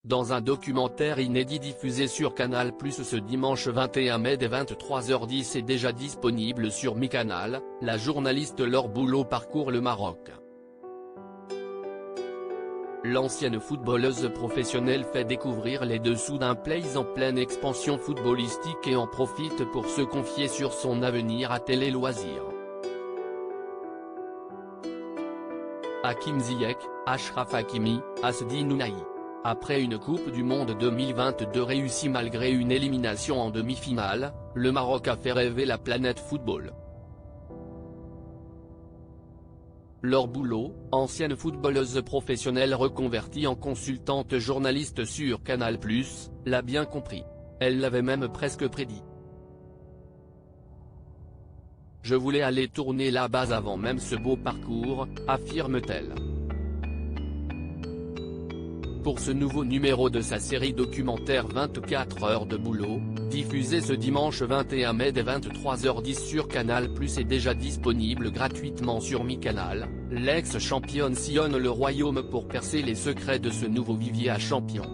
Dans un documentaire inédit diffusé sur Canal+ ce dimanche 21 mai dès 23h10 et déjà disponible sur MyCanal, la journaliste Laure Boulot parcourt le Maroc. L'ancienne footballeuse professionnelle fait découvrir les dessous d'un pays en pleine expansion footballistique et en profite pour se confier sur son avenir à Télé Loisirs. Hakim Ziyech, Achraf Hakimi, Asdi Nounahi. Après une Coupe du Monde 2022 réussie malgré une élimination en demi-finale, le Maroc a fait rêver la planète football. Laure Boulot, ancienne footballeuse professionnelle reconvertie en consultante journaliste sur Canal+, l'a bien compris. Elle l'avait même presque prédit. Je voulais aller tourner là-bas avant même ce beau parcours, affirme-t-elle. Pour ce nouveau numéro de sa série documentaire 24 heures de boulot, diffusé ce dimanche 21 mai dès 23h10 sur Canal+ et déjà disponible gratuitement sur MyCanal, l'ex-championne sillonne le royaume pour percer les secrets de ce nouveau vivier à champions.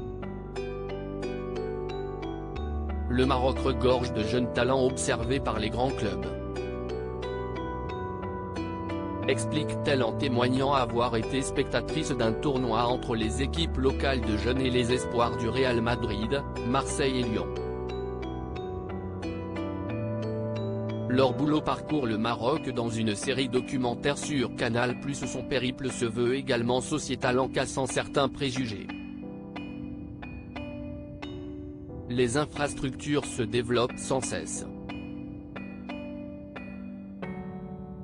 Le Maroc regorge de jeunes talents observés par les grands clubs. Explique-t-elle en témoignant avoir été spectatrice d'un tournoi entre les équipes locales de jeunes et les espoirs du Real Madrid, Marseille et Lyon. Laure Boulot parcourt le Maroc dans une série documentaire sur Canal+. Son périple se veut également sociétal en cassant certains préjugés. Les infrastructures se développent sans cesse.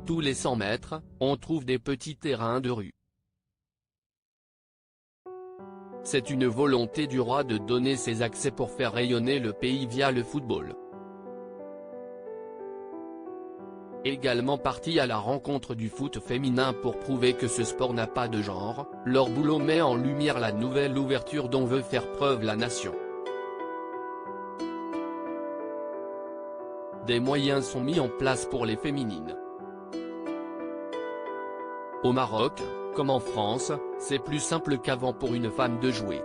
Tous les 100 mètres, on trouve des petits terrains de rue. C'est une volonté du roi de donner ses accès pour faire rayonner le pays via le football. Également partie à la rencontre du foot féminin pour prouver que ce sport n'a pas de genre, Laure Boulot met en lumière la nouvelle ouverture dont veut faire preuve la nation. Des moyens sont mis en place pour les féminines. Au Maroc, comme en France, c'est plus simple qu'avant pour une femme de jouer.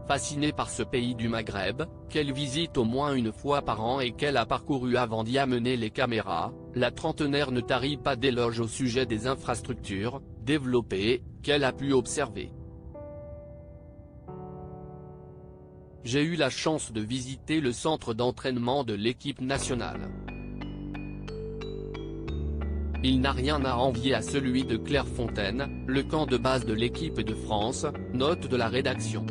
Fascinée par ce pays du Maghreb, qu'elle visite au moins une fois par an et qu'elle a parcouru avant d'y amener les caméras, la trentenaire ne tarit pas d'éloges au sujet des infrastructures, développées, qu'elle a pu observer. J'ai eu la chance de visiter le centre d'entraînement de l'équipe nationale. Il n'a rien à envier à celui de Clairefontaine, le camp de base de l'équipe de France, note de la rédaction.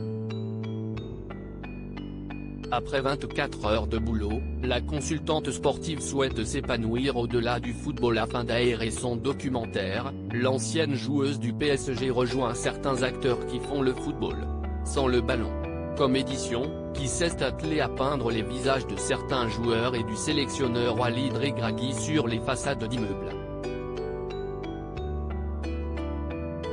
Après 24 heures de boulot, la consultante sportive souhaite s'épanouir au-delà du football afin d'aérer son documentaire. L'ancienne joueuse du PSG rejoint certains acteurs qui font le football sans le ballon, comme Édition, qui s'est attelé à peindre les visages de certains joueurs et du sélectionneur Walid Regragui sur les façades d'immeubles.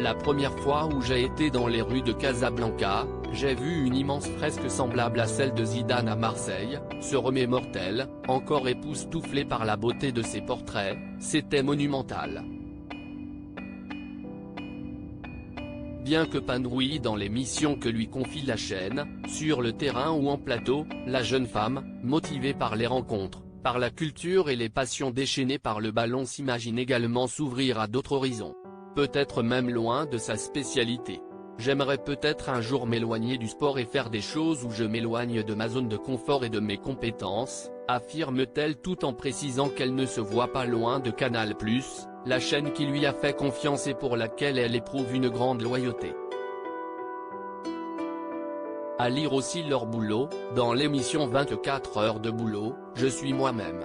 La première fois où j'ai été dans les rues de Casablanca, j'ai vu une immense fresque semblable à celle de Zidane à Marseille, se remémore-t-elle, encore époustouflée par la beauté de ses portraits, c'était monumental. Bien que épanouie dans les missions que lui confie la chaîne, sur le terrain ou en plateau, la jeune femme, motivée par les rencontres, par la culture et les passions déchaînées par le ballon s'imagine également s'ouvrir à d'autres horizons. Peut-être même loin de sa spécialité. J'aimerais peut-être un jour m'éloigner du sport et faire des choses où je m'éloigne de ma zone de confort et de mes compétences, affirme-t-elle tout en précisant qu'elle ne se voit pas loin de Canal+, la chaîne qui lui a fait confiance et pour laquelle elle éprouve une grande loyauté. À lire aussi Laure Boulot, dans l'émission 24 heures de boulot, je suis moi-même.